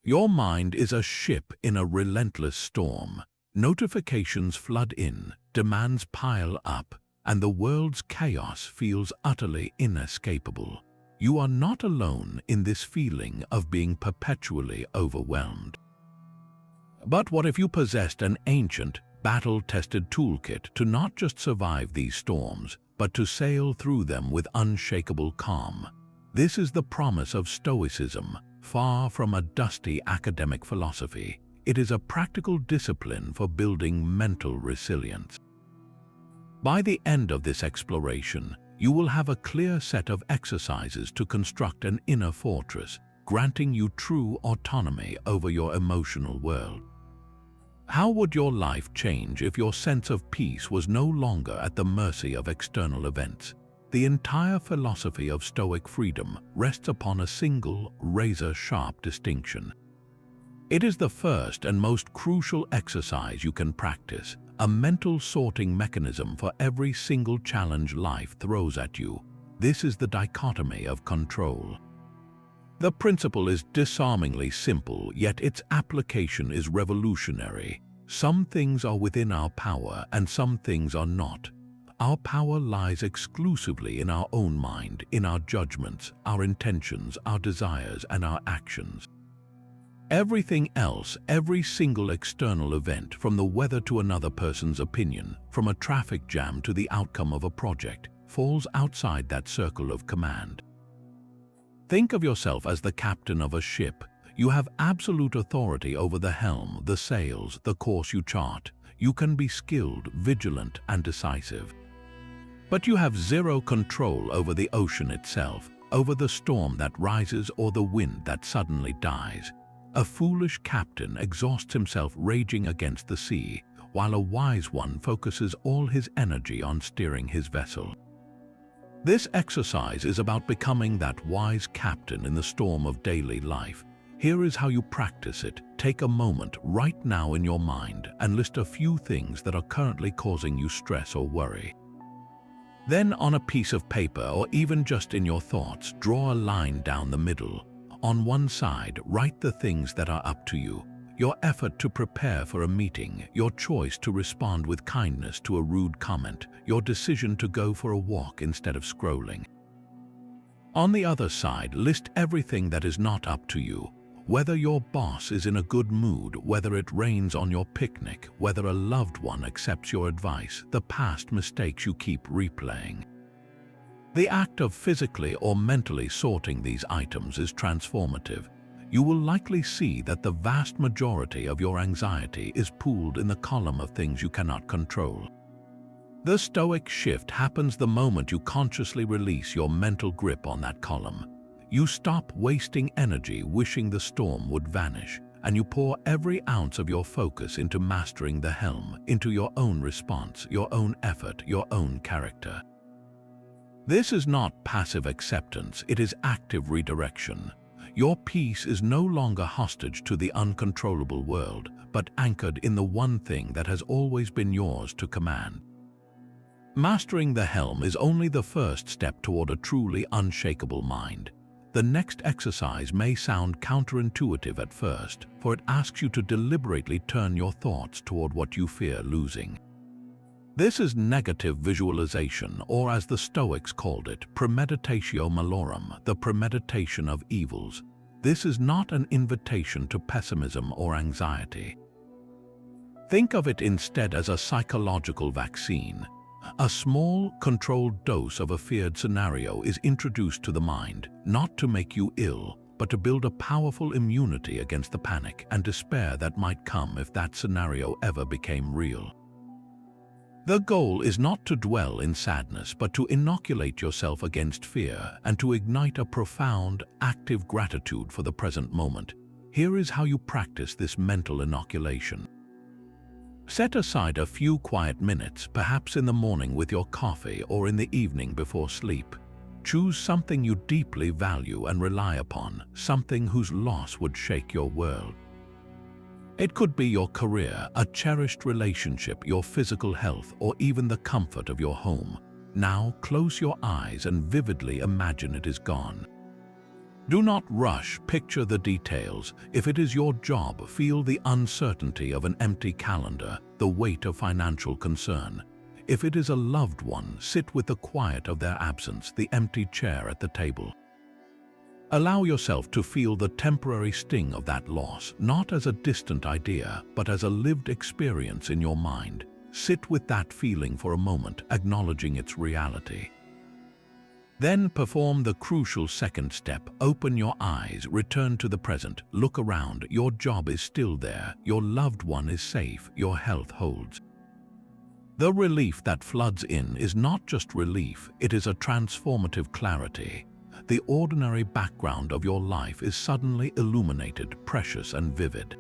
Your mind is a ship in a relentless storm. Notifications flood in, demands pile up, and the world's chaos feels utterly inescapable. You are not alone in this feeling of being perpetually overwhelmed. But what if you possessed an ancient, battle-tested toolkit to not just survive these storms, but to sail through them with unshakable calm? This is the promise of Stoicism, far from a dusty academic philosophy. It is a practical discipline for building mental resilience. By the end of this exploration, you will have a clear set of exercises to construct an inner fortress, granting you true autonomy over your emotional world. How would your life change if your sense of peace was no longer at the mercy of external events? The entire philosophy of Stoic freedom rests upon a single, razor-sharp distinction. It is the first and most crucial exercise you can practice, a mental sorting mechanism for every single challenge life throws at you. This is the dichotomy of control. The principle is disarmingly simple, yet its application is revolutionary. Some things are within our power and some things are not. Our power lies exclusively in our own mind, in our judgments, our intentions, our desires, and our actions. Everything else, every single external event, from the weather to another person's opinion, from a traffic jam to the outcome of a project, falls outside that circle of command. Think of yourself as the captain of a ship. You have absolute authority over the helm, the sails, the course you chart. You can be skilled, vigilant, and decisive. But you have zero control over the ocean itself, over the storm that rises or the wind that suddenly dies. A foolish captain exhausts himself raging against the sea, while a wise one focuses all his energy on steering his vessel. This exercise is about becoming that wise captain in the storm of daily life. Here is how you practice it. Take a moment right now in your mind and list a few things that are currently causing you stress or worry. Then, on a piece of paper or even just in your thoughts, draw a line down the middle. On one side, write the things that are up to you. Your effort to prepare for a meeting, your choice to respond with kindness to a rude comment, your decision to go for a walk instead of scrolling. On the other side, list everything that is not up to you. Whether your boss is in a good mood, whether it rains on your picnic, whether a loved one accepts your advice, the past mistakes you keep replaying. The act of physically or mentally sorting these items is transformative. You will likely see that the vast majority of your anxiety is pooled in the column of things you cannot control. The Stoic shift happens the moment you consciously release your mental grip on that column. You stop wasting energy wishing the storm would vanish, and you pour every ounce of your focus into mastering the helm, into your own response, your own effort, your own character. This is not passive acceptance, it is active redirection. Your peace is no longer hostage to the uncontrollable world, but anchored in the one thing that has always been yours to command. Mastering the helm is only the first step toward a truly unshakable mind. The next exercise may sound counterintuitive at first, for it asks you to deliberately turn your thoughts toward what you fear losing. This is negative visualization, or as the Stoics called it, premeditatio malorum, the premeditation of evils. This is not an invitation to pessimism or anxiety. Think of it instead as a psychological vaccine. A small, controlled dose of a feared scenario is introduced to the mind, not to make you ill, but to build a powerful immunity against the panic and despair that might come if that scenario ever became real. The goal is not to dwell in sadness, but to inoculate yourself against fear and to ignite a profound, active gratitude for the present moment. Here is how you practice this mental inoculation. Set aside a few quiet minutes, perhaps in the morning with your coffee or in the evening before sleep. Choose something you deeply value and rely upon, something whose loss would shake your world. It could be your career, a cherished relationship, your physical health, or even the comfort of your home. Now close your eyes and vividly imagine it is gone. Do not rush, picture the details. If it is your job, feel the uncertainty of an empty calendar, the weight of financial concern. If it is a loved one, sit with the quiet of their absence, the empty chair at the table. Allow yourself to feel the temporary sting of that loss, not as a distant idea, but as a lived experience in your mind. Sit with that feeling for a moment, acknowledging its reality. Then perform the crucial second step. Open your eyes, return to the present, look around. Your job is still there, your loved one is safe, your health holds. The relief that floods in is not just relief, it is a transformative clarity. The ordinary background of your life is suddenly illuminated, precious and vivid.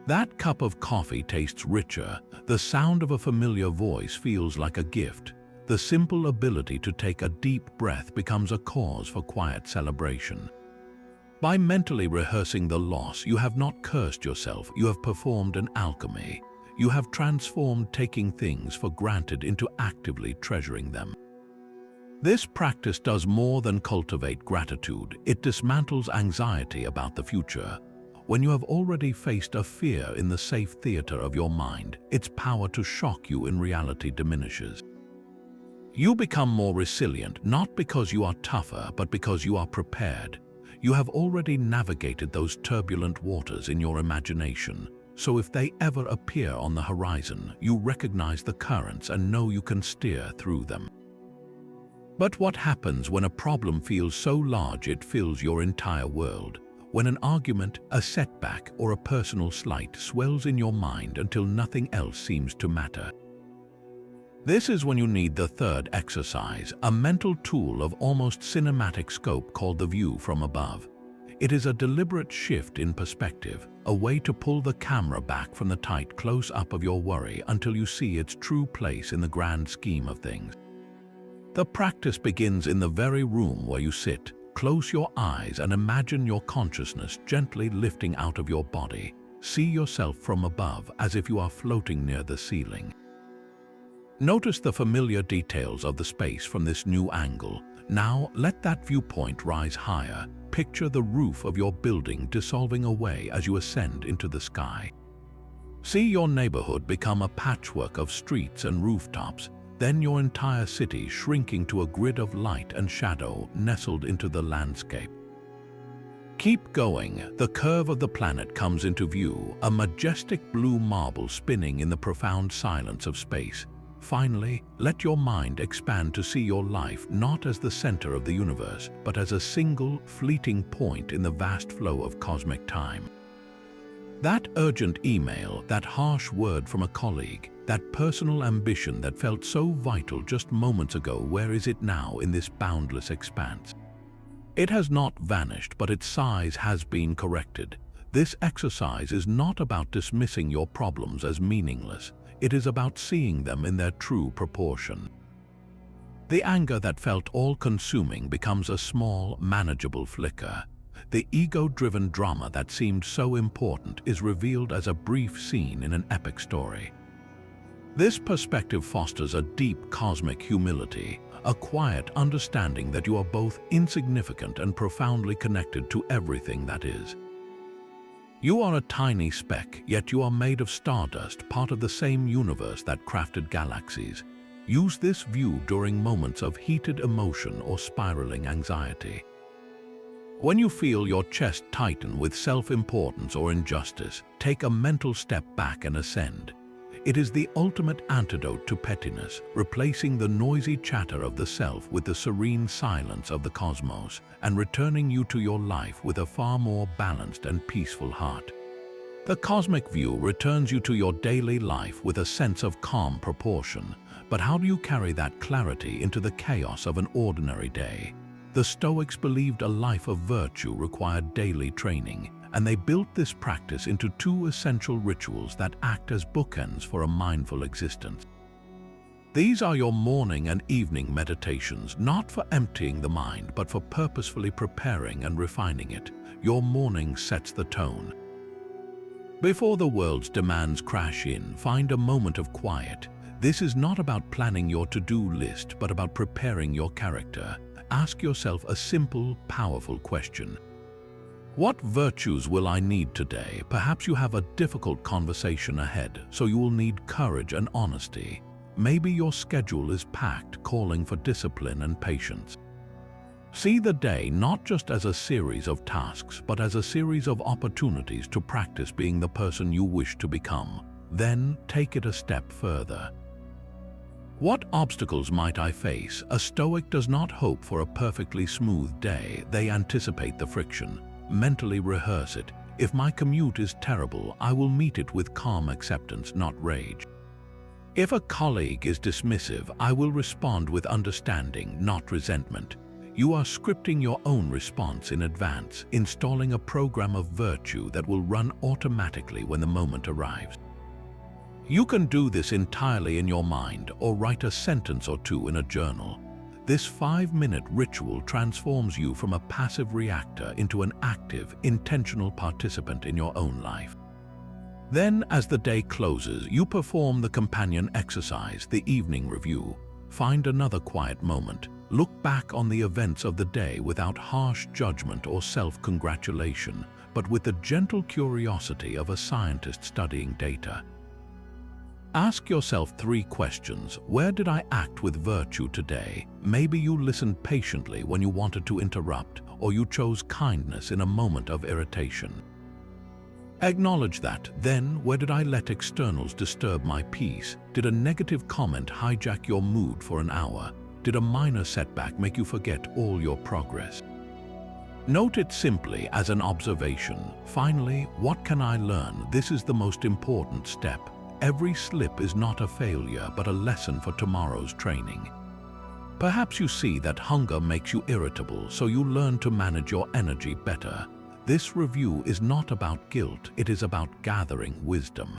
That cup of coffee tastes richer, the sound of a familiar voice feels like a gift. The simple ability to take a deep breath becomes a cause for quiet celebration. By mentally rehearsing the loss, you have not cursed yourself, you have performed an alchemy. You have transformed taking things for granted into actively treasuring them. This practice does more than cultivate gratitude, it dismantles anxiety about the future. When you have already faced a fear in the safe theater of your mind, its power to shock you in reality diminishes. You become more resilient, not because you are tougher, but because you are prepared. You have already navigated those turbulent waters in your imagination, so if they ever appear on the horizon, you recognize the currents and know you can steer through them. But what happens when a problem feels so large it fills your entire world? When an argument, a setback, or a personal slight swells in your mind until nothing else seems to matter? This is when you need the third exercise, a mental tool of almost cinematic scope called the view from above. It is a deliberate shift in perspective, a way to pull the camera back from the tight close-up of your worry until you see its true place in the grand scheme of things. The practice begins in the very room where you sit. Close your eyes and imagine your consciousness gently lifting out of your body. See yourself from above as if you are floating near the ceiling. Notice the familiar details of the space from this new angle. Now let that viewpoint rise higher. Picture the roof of your building dissolving away as you ascend into the sky. See your neighborhood become a patchwork of streets and rooftops, then your entire city shrinking to a grid of light and shadow nestled into the landscape. Keep going. The curve of the planet comes into view, a majestic blue marble spinning in the profound silence of space. Finally, let your mind expand to see your life not as the center of the universe, but as a single, fleeting point in the vast flow of cosmic time. That urgent email, that harsh word from a colleague, that personal ambition that felt so vital just moments ago, where is it now in this boundless expanse? It has not vanished, but its size has been corrected. This exercise is not about dismissing your problems as meaningless. It is about seeing them in their true proportion. The anger that felt all-consuming becomes a small, manageable flicker. The ego-driven drama that seemed so important is revealed as a brief scene in an epic story. This perspective fosters a deep cosmic humility, a quiet understanding that you are both insignificant and profoundly connected to everything that is. You are a tiny speck, yet you are made of stardust, part of the same universe that crafted galaxies. Use this view during moments of heated emotion or spiraling anxiety. When you feel your chest tighten with self-importance or injustice, take a mental step back and ascend. It is the ultimate antidote to pettiness, replacing the noisy chatter of the self with the serene silence of the cosmos, and returning you to your life with a far more balanced and peaceful heart. The cosmic view returns you to your daily life with a sense of calm proportion, but how do you carry that clarity into the chaos of an ordinary day? The Stoics believed a life of virtue required daily training, and they built this practice into two essential rituals that act as bookends for a mindful existence. These are your morning and evening meditations, not for emptying the mind, but for purposefully preparing and refining it. Your morning sets the tone. Before the world's demands crash in, find a moment of quiet. This is not about planning your to-do list, but about preparing your character. ask yourself a simple, powerful question. What virtues will I need today? Perhaps you have a difficult conversation ahead, so you will need courage and honesty. Maybe your schedule is packed, calling for discipline and patience. See the day not just as a series of tasks, but as a series of opportunities to practice being the person you wish to become. Then take it a step further. What obstacles might I face? A Stoic does not hope for a perfectly smooth day. They anticipate the friction, mentally rehearse it. If my commute is terrible, I will meet it with calm acceptance, not rage. If a colleague is dismissive, I will respond with understanding, not resentment. You are scripting your own response in advance, installing a program of virtue that will run automatically when the moment arrives. You can do this entirely in your mind or write a sentence or two in a journal. This 5-minute ritual transforms you from a passive reactor into an active, intentional participant in your own life. Then, as the day closes, you perform the companion exercise, the evening review. Find another quiet moment. Look back on the events of the day without harsh judgment or self-congratulation, but with the gentle curiosity of a scientist studying data. Ask yourself 3 questions. Where did I act with virtue today? Maybe you listened patiently when you wanted to interrupt, or you chose kindness in a moment of irritation. Acknowledge that. Then, where did I let externals disturb my peace? Did a negative comment hijack your mood for an hour? Did a minor setback make you forget all your progress? Note it simply as an observation. Finally, what can I learn? This is the most important step. Every slip is not a failure, but a lesson for tomorrow's training. Perhaps you see that hunger makes you irritable, so you learn to manage your energy better. This review is not about guilt, it is about gathering wisdom.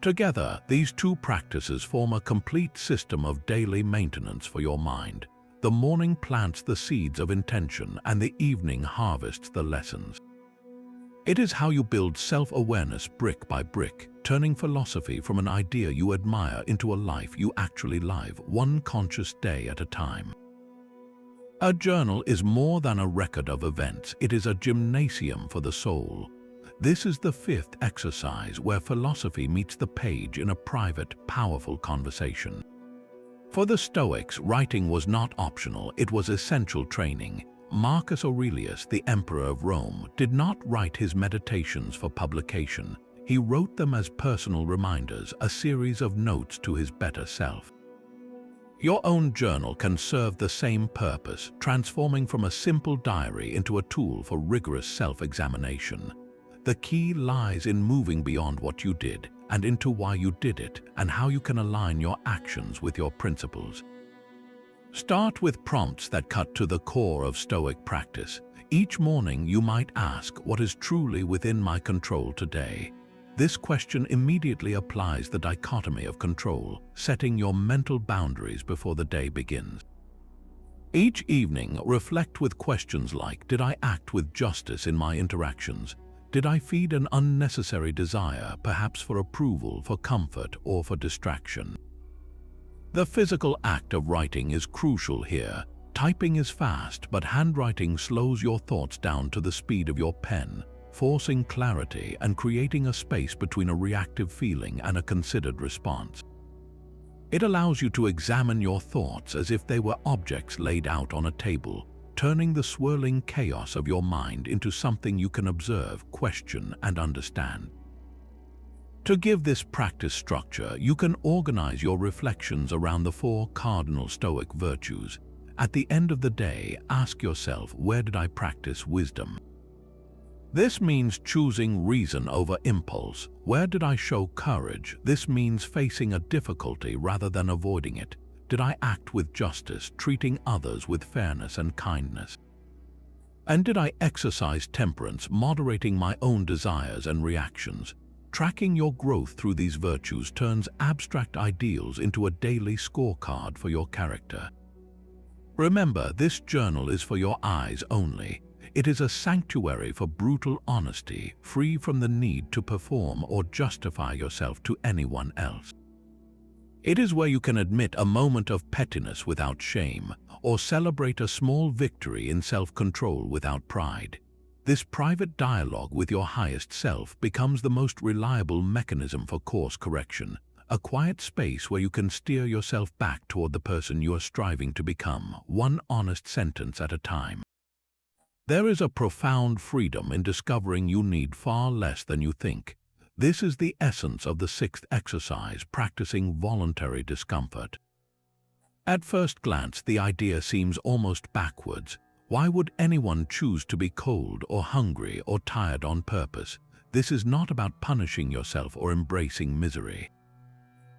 Together, these 2 practices form a complete system of daily maintenance for your mind. The morning plants the seeds of intention, and the evening harvests the lessons. It is how you build self-awareness brick by brick, turning philosophy from an idea you admire into a life you actually live, one conscious day at a time. A journal is more than a record of events, it is a gymnasium for the soul. This is the 5th exercise where philosophy meets the page in a private, powerful conversation. For the Stoics, writing was not optional, it was essential training. Marcus Aurelius, the Emperor of Rome, did not write his meditations for publication. He wrote them as personal reminders, a series of notes to his better self. Your own journal can serve the same purpose, transforming from a simple diary into a tool for rigorous self-examination. The key lies in moving beyond what you did and into why you did it and how you can align your actions with your principles. Start with prompts that cut to the core of Stoic practice. Each morning you might ask, what is truly within my control today? This question immediately applies the dichotomy of control, setting your mental boundaries before the day begins. Each evening, reflect with questions like, did I act with justice in my interactions? Did I feed an unnecessary desire, perhaps for approval, for comfort, or for distraction? The physical act of writing is crucial here. Typing is fast, but handwriting slows your thoughts down to the speed of your pen, forcing clarity and creating a space between a reactive feeling and a considered response. It allows you to examine your thoughts as if they were objects laid out on a table, turning the swirling chaos of your mind into something you can observe, question, and understand. To give this practice structure, you can organize your reflections around the 4 cardinal Stoic virtues. At the end of the day, ask yourself, where did I practice wisdom? This means choosing reason over impulse. Where did I show courage? This means facing a difficulty rather than avoiding it. Did I act with justice, treating others with fairness and kindness? And did I exercise temperance, moderating my own desires and reactions? Tracking your growth through these virtues turns abstract ideals into a daily scorecard for your character. Remember, this journal is for your eyes only. It is a sanctuary for brutal honesty, free from the need to perform or justify yourself to anyone else. It is where you can admit a moment of pettiness without shame, or celebrate a small victory in self-control without pride. This private dialogue with your highest self becomes the most reliable mechanism for course correction, a quiet space where you can steer yourself back toward the person you are striving to become, one honest sentence at a time. There is a profound freedom in discovering you need far less than you think. This is the essence of the sixth exercise, practicing voluntary discomfort. At first glance, the idea seems almost backwards. Why would anyone choose to be cold or hungry or tired on purpose? This is not about punishing yourself or embracing misery.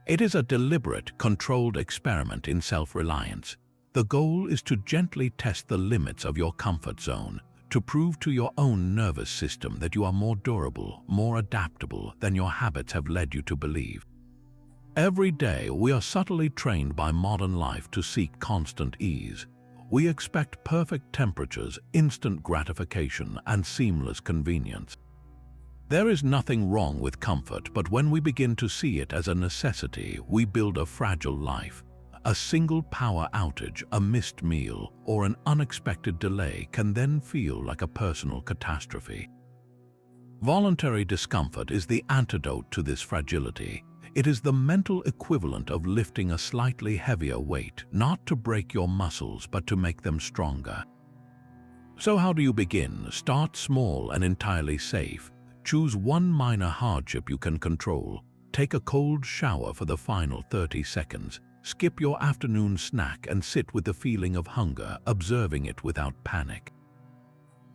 It is a deliberate, controlled experiment in self-reliance. The goal is to gently test the limits of your comfort zone, to prove to your own nervous system that you are more durable, more adaptable than your habits have led you to believe. Every day, we are subtly trained by modern life to seek constant ease. We expect perfect temperatures, instant gratification, and seamless convenience. There is nothing wrong with comfort, but when we begin to see it as a necessity, we build a fragile life. A single power outage, a missed meal, or an unexpected delay can then feel like a personal catastrophe. Voluntary discomfort is the antidote to this fragility. It is the mental equivalent of lifting a slightly heavier weight, not to break your muscles, but to make them stronger. So how do you begin? Start small and entirely safe. Choose one minor hardship you can control. Take a cold shower for the final 30 seconds. Skip your afternoon snack and sit with the feeling of hunger, observing it without panic.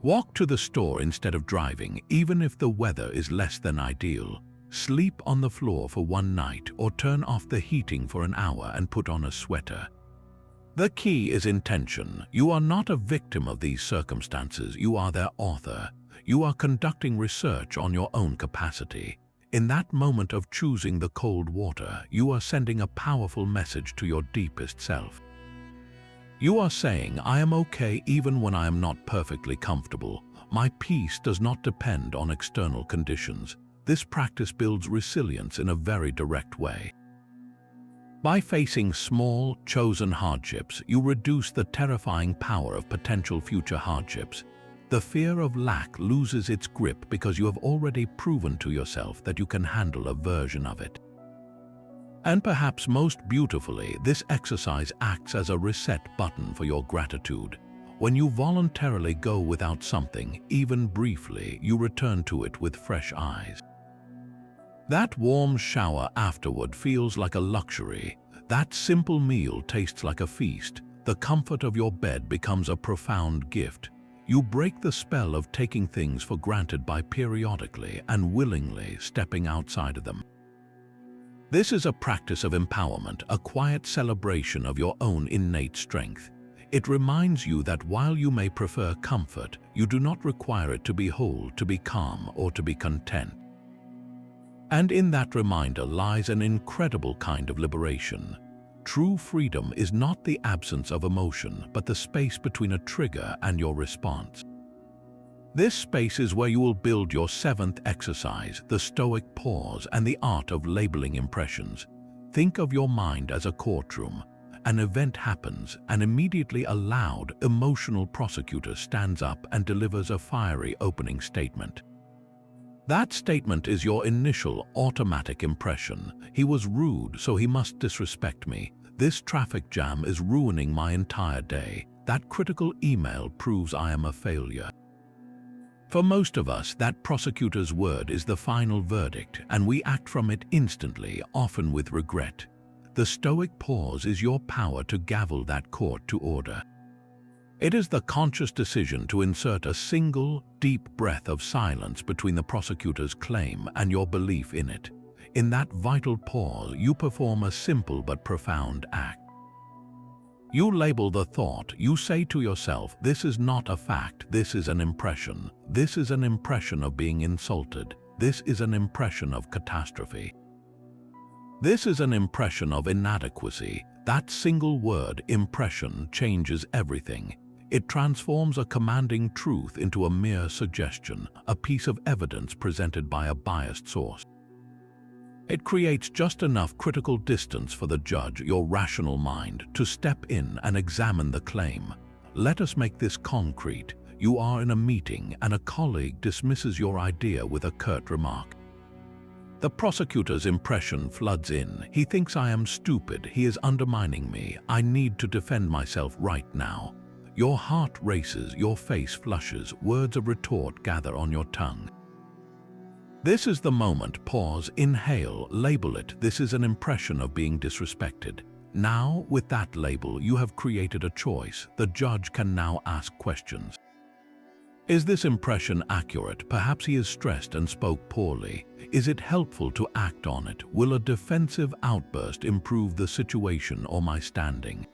Walk to the store instead of driving, even if the weather is less than ideal. Sleep on the floor for one night, or turn off the heating for an hour and put on a sweater. The key is intention. You are not a victim of these circumstances, you are their author. You are conducting research on your own capacity. In that moment of choosing the cold water, you are sending a powerful message to your deepest self. You are saying, I am okay even when I am not perfectly comfortable. My peace does not depend on external conditions. This practice builds resilience in a very direct way. By facing small, chosen hardships, you reduce the terrifying power of potential future hardships. The fear of lack loses its grip because you have already proven to yourself that you can handle a version of it. And perhaps most beautifully, this exercise acts as a reset button for your gratitude. When you voluntarily go without something, even briefly, you return to it with fresh eyes. That warm shower afterward feels like a luxury. That simple meal tastes like a feast. The comfort of your bed becomes a profound gift. You break the spell of taking things for granted by periodically and willingly stepping outside of them. This is a practice of empowerment, a quiet celebration of your own innate strength. It reminds you that while you may prefer comfort, you do not require it to be whole, to be calm, or to be content. And in that reminder lies an incredible kind of liberation. True freedom is not the absence of emotion, but the space between a trigger and your response. This space is where you will build your seventh exercise, the Stoic pause and the art of labeling impressions. Think of your mind as a courtroom. An event happens, and immediately a loud, emotional prosecutor stands up and delivers a fiery opening statement. That statement is your initial automatic impression. He was rude, so he must disrespect me. This traffic jam is ruining my entire day. That critical email proves I am a failure. For most of us, that prosecutor's word is the final verdict, and we act from it instantly, often with regret. The Stoic pause is your power to gavel that court to order. It is the conscious decision to insert a single, deep breath of silence between the prosecutor's claim and your belief in it. In that vital pause, you perform a simple but profound act. You label the thought. You say to yourself, this is not a fact, this is an impression. This is an impression of being insulted. This is an impression of catastrophe. This is an impression of inadequacy. That single word, impression, changes everything. It transforms a commanding truth into a mere suggestion, a piece of evidence presented by a biased source. It creates just enough critical distance for the judge, your rational mind, to step in and examine the claim. Let us make this concrete. You are in a meeting and a colleague dismisses your idea with a curt remark. The prosecutor's impression floods in. He thinks I am stupid. He is undermining me. I need to defend myself right now. Your heart races, your face flushes, words of retort gather on your tongue. This is the moment. Pause, inhale, label it. This is an impression of being disrespected. Now, with that label, you have created a choice. The judge can now ask questions. Is this impression accurate? Perhaps he is stressed and spoke poorly. Is it helpful to act on it? Will a defensive outburst improve the situation or my standing?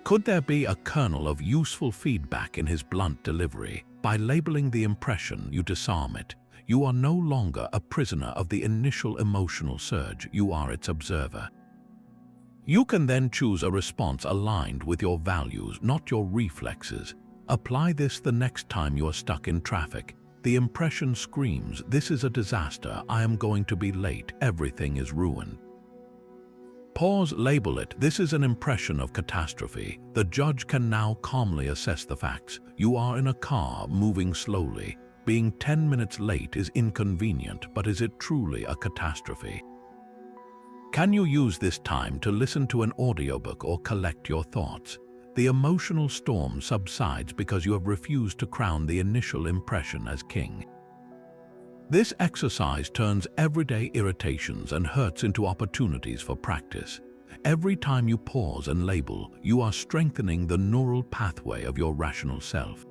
Could there be a kernel of useful feedback in his blunt delivery? By labeling the impression, you disarm it. You are no longer a prisoner of the initial emotional surge. You are its observer. You can then choose a response aligned with your values, not your reflexes. Apply this the next time you are stuck in traffic. The impression screams, "This is a disaster. I am going to be late. Everything is ruined." Pause, label it. This is an impression of catastrophe. The judge can now calmly assess the facts. You are in a car, moving slowly. Being 10 minutes late is inconvenient, but is it truly a catastrophe? Can you use this time to listen to an audiobook or collect your thoughts? The emotional storm subsides because you have refused to crown the initial impression as king. This exercise turns everyday irritations and hurts into opportunities for practice. Every time you pause and label, you are strengthening the neural pathway of your rational self.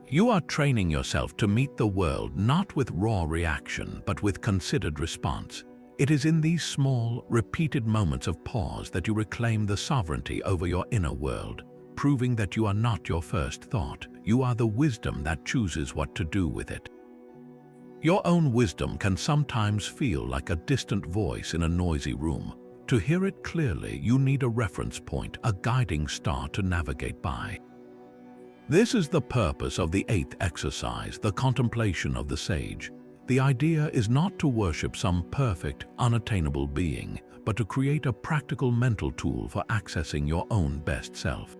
You are training yourself to meet the world not with raw reaction, but with considered response. It is in these small, repeated moments of pause that you reclaim the sovereignty over your inner world, proving that you are not your first thought. You are the wisdom that chooses what to do with it. Your own wisdom can sometimes feel like a distant voice in a noisy room. To hear it clearly, you need a reference point, a guiding star to navigate by. This is the purpose of the 8th exercise, the contemplation of the sage. The idea is not to worship some perfect, unattainable being, but to create a practical mental tool for accessing your own best self.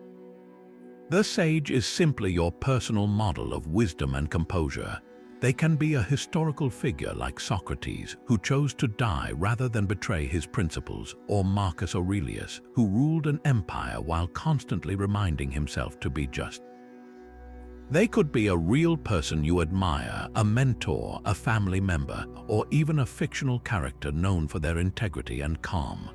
The sage is simply your personal model of wisdom and composure. They can be a historical figure like Socrates, who chose to die rather than betray his principles, or Marcus Aurelius, who ruled an empire while constantly reminding himself to be just. They could be a real person you admire, a mentor, a family member, or even a fictional character known for their integrity and calm.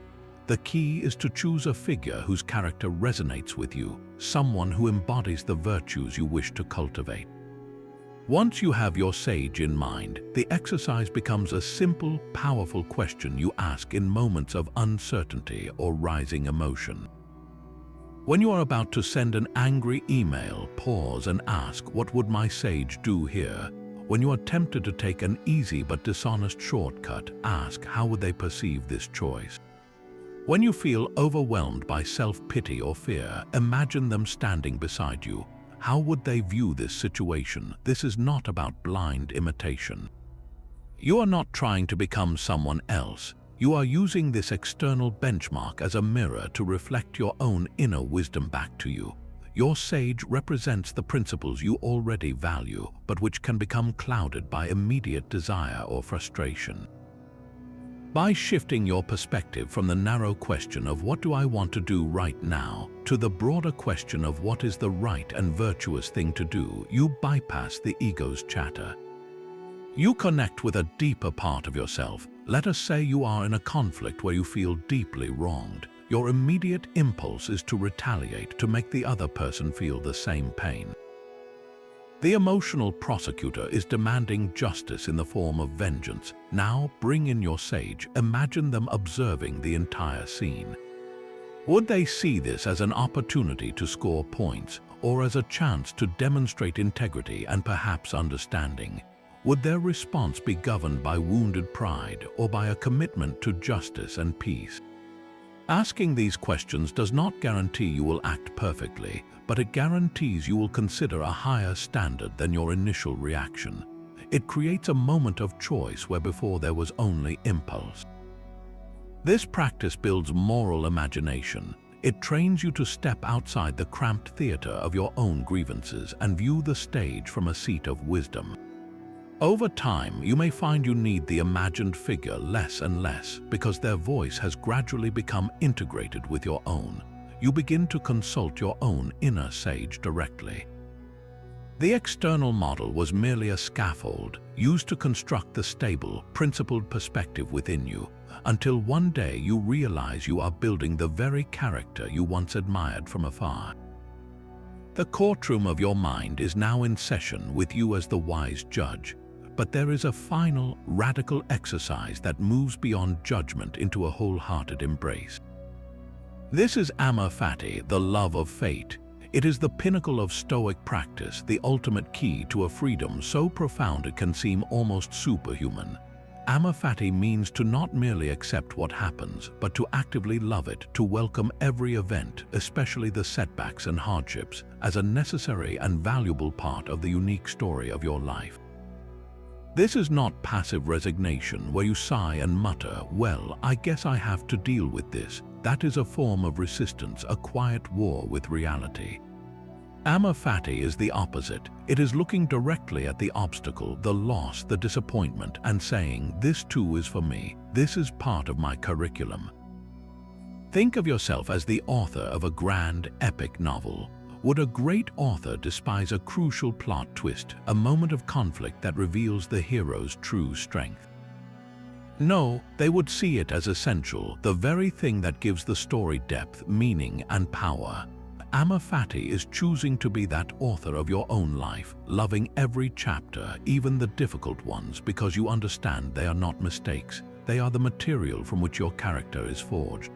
The key is to choose a figure whose character resonates with you, someone who embodies the virtues you wish to cultivate. Once you have your sage in mind, the exercise becomes a simple, powerful question you ask in moments of uncertainty or rising emotion. When you are about to send an angry email, pause and ask, "What would my sage do here?" When you are tempted to take an easy but dishonest shortcut, ask, "How would they perceive this choice?" When you feel overwhelmed by self-pity or fear, imagine them standing beside you. How would they view this situation? This is not about blind imitation. You are not trying to become someone else. You are using this external benchmark as a mirror to reflect your own inner wisdom back to you. Your sage represents the principles you already value, but which can become clouded by immediate desire or frustration. By shifting your perspective from the narrow question of "What do I want to do right now?" to the broader question of "What is the right and virtuous thing to do?" you bypass the ego's chatter. You connect with a deeper part of yourself. Let us say you are in a conflict where you feel deeply wronged. Your immediate impulse is to retaliate, to make the other person feel the same pain. The emotional prosecutor is demanding justice in the form of vengeance. Now bring in your sage. Imagine them observing the entire scene. Would they see this as an opportunity to score points, or as a chance to demonstrate integrity and perhaps understanding? Would their response be governed by wounded pride or by a commitment to justice and peace? Asking these questions does not guarantee you will act perfectly, but it guarantees you will consider a higher standard than your initial reaction. It creates a moment of choice where before there was only impulse. This practice builds moral imagination. It trains you to step outside the cramped theater of your own grievances and view the stage from a seat of wisdom. Over time, you may find you need the imagined figure less and less because their voice has gradually become integrated with your own. You begin to consult your own inner sage directly. The external model was merely a scaffold used to construct the stable, principled perspective within you, until one day you realize you are building the very character you once admired from afar. The courtroom of your mind is now in session with you as the wise judge, but there is a final, radical exercise that moves beyond judgment into a wholehearted embrace. This is amor fati, the love of fate. It is the pinnacle of Stoic practice, the ultimate key to a freedom so profound it can seem almost superhuman. Amor fati means to not merely accept what happens, but to actively love it, to welcome every event, especially the setbacks and hardships, as a necessary and valuable part of the unique story of your life. This is not passive resignation where you sigh and mutter, "Well, I guess I have to deal with this." That is a form of resistance, a quiet war with reality. Amor fati is the opposite. It is looking directly at the obstacle, the loss, the disappointment, and saying, "This too is for me. This is part of my curriculum." Think of yourself as the author of a grand, epic novel. Would a great author despise a crucial plot twist, a moment of conflict that reveals the hero's true strength? No, they would see it as essential, the very thing that gives the story depth, meaning, and power. Amor fati is choosing to be that author of your own life, loving every chapter, even the difficult ones, because you understand they are not mistakes. They are the material from which your character is forged.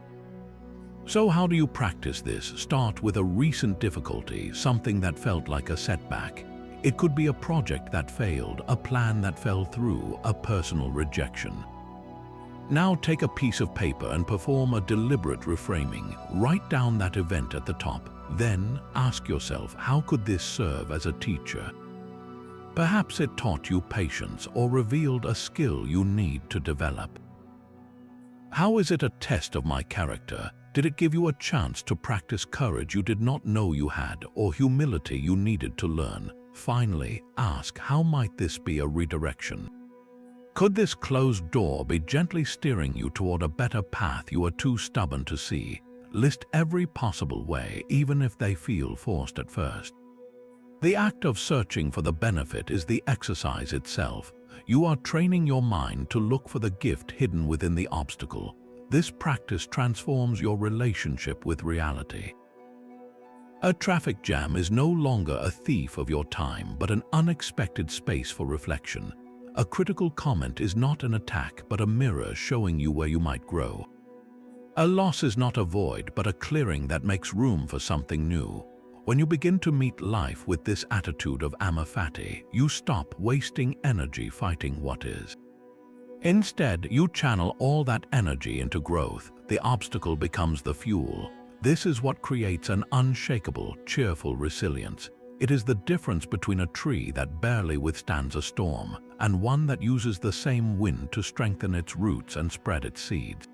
So how do you practice this? Start with a recent difficulty, something that felt like a setback. It could be a project that failed, a plan that fell through, a personal rejection. Now take a piece of paper and perform a deliberate reframing. Write down that event at the top. Then ask yourself, how could this serve as a teacher? Perhaps it taught you patience or revealed a skill you need to develop. How is it a test of my character? Did it give you a chance to practice courage you did not know you had, or humility you needed to learn? Finally, ask, how might this be a redirection? Could this closed door be gently steering you toward a better path you are too stubborn to see? List every possible way, even if they feel forced at first. The act of searching for the benefit is the exercise itself. You are training your mind to look for the gift hidden within the obstacle. This practice transforms your relationship with reality. A traffic jam is no longer a thief of your time, but an unexpected space for reflection. A critical comment is not an attack, but a mirror showing you where you might grow. A loss is not a void, but a clearing that makes room for something new. When you begin to meet life with this attitude of amor fati, you stop wasting energy fighting what is. Instead, you channel all that energy into growth. The obstacle becomes the fuel. This is what creates an unshakable, cheerful resilience. It is the difference between a tree that barely withstands a storm and one that uses the same wind to strengthen its roots and spread its seeds.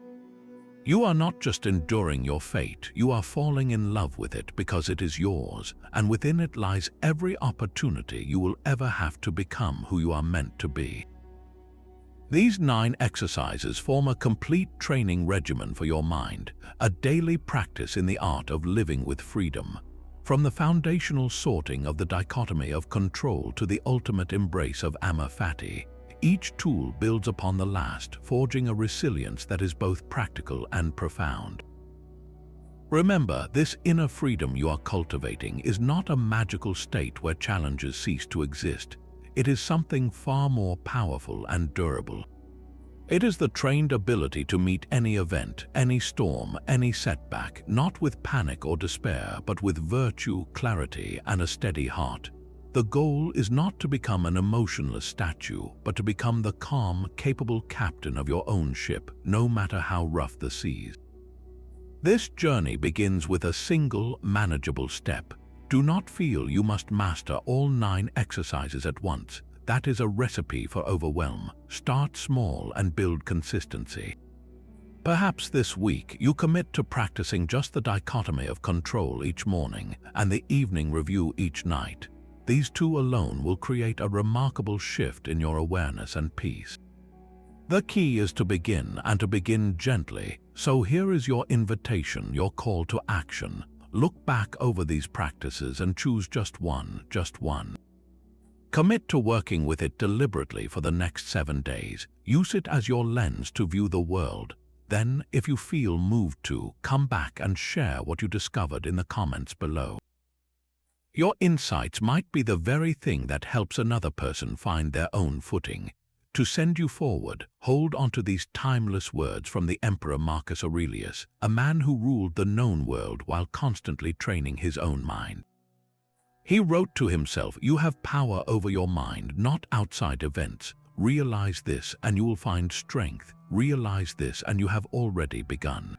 You are not just enduring your fate, you are falling in love with it because it is yours, and within it lies every opportunity you will ever have to become who you are meant to be. These 9 exercises form a complete training regimen for your mind, a daily practice in the art of living with freedom. From the foundational sorting of the dichotomy of control to the ultimate embrace of amor fati, each tool builds upon the last, forging a resilience that is both practical and profound. Remember, this inner freedom you are cultivating is not a magical state where challenges cease to exist. It is something far more powerful and durable. It is the trained ability to meet any event, any storm, any setback, not with panic or despair, but with virtue, clarity, and a steady heart. The goal is not to become an emotionless statue, but to become the calm, capable captain of your own ship, no matter how rough the seas. This journey begins with a single, manageable step. Do not feel you must master all 9 exercises at once. That is a recipe for overwhelm. Start small and build consistency. Perhaps this week you commit to practicing just the dichotomy of control each morning and the evening review each night. These two alone will create a remarkable shift in your awareness and peace. The key is to begin, and to begin gently. So here is your invitation, your call to action. Look back over these practices and choose just one. Commit to working with it deliberately for the next 7 days. Use it as your lens to view the world. Then, if you feel moved to, come back and share what you discovered in the comments below. Your insights might be the very thing that helps another person find their own footing. To send you forward, hold onto these timeless words from the Emperor Marcus Aurelius, a man who ruled the known world while constantly training his own mind. He wrote to himself, "You have power over your mind, not outside events. Realize this and you will find strength. Realize this and you have already begun."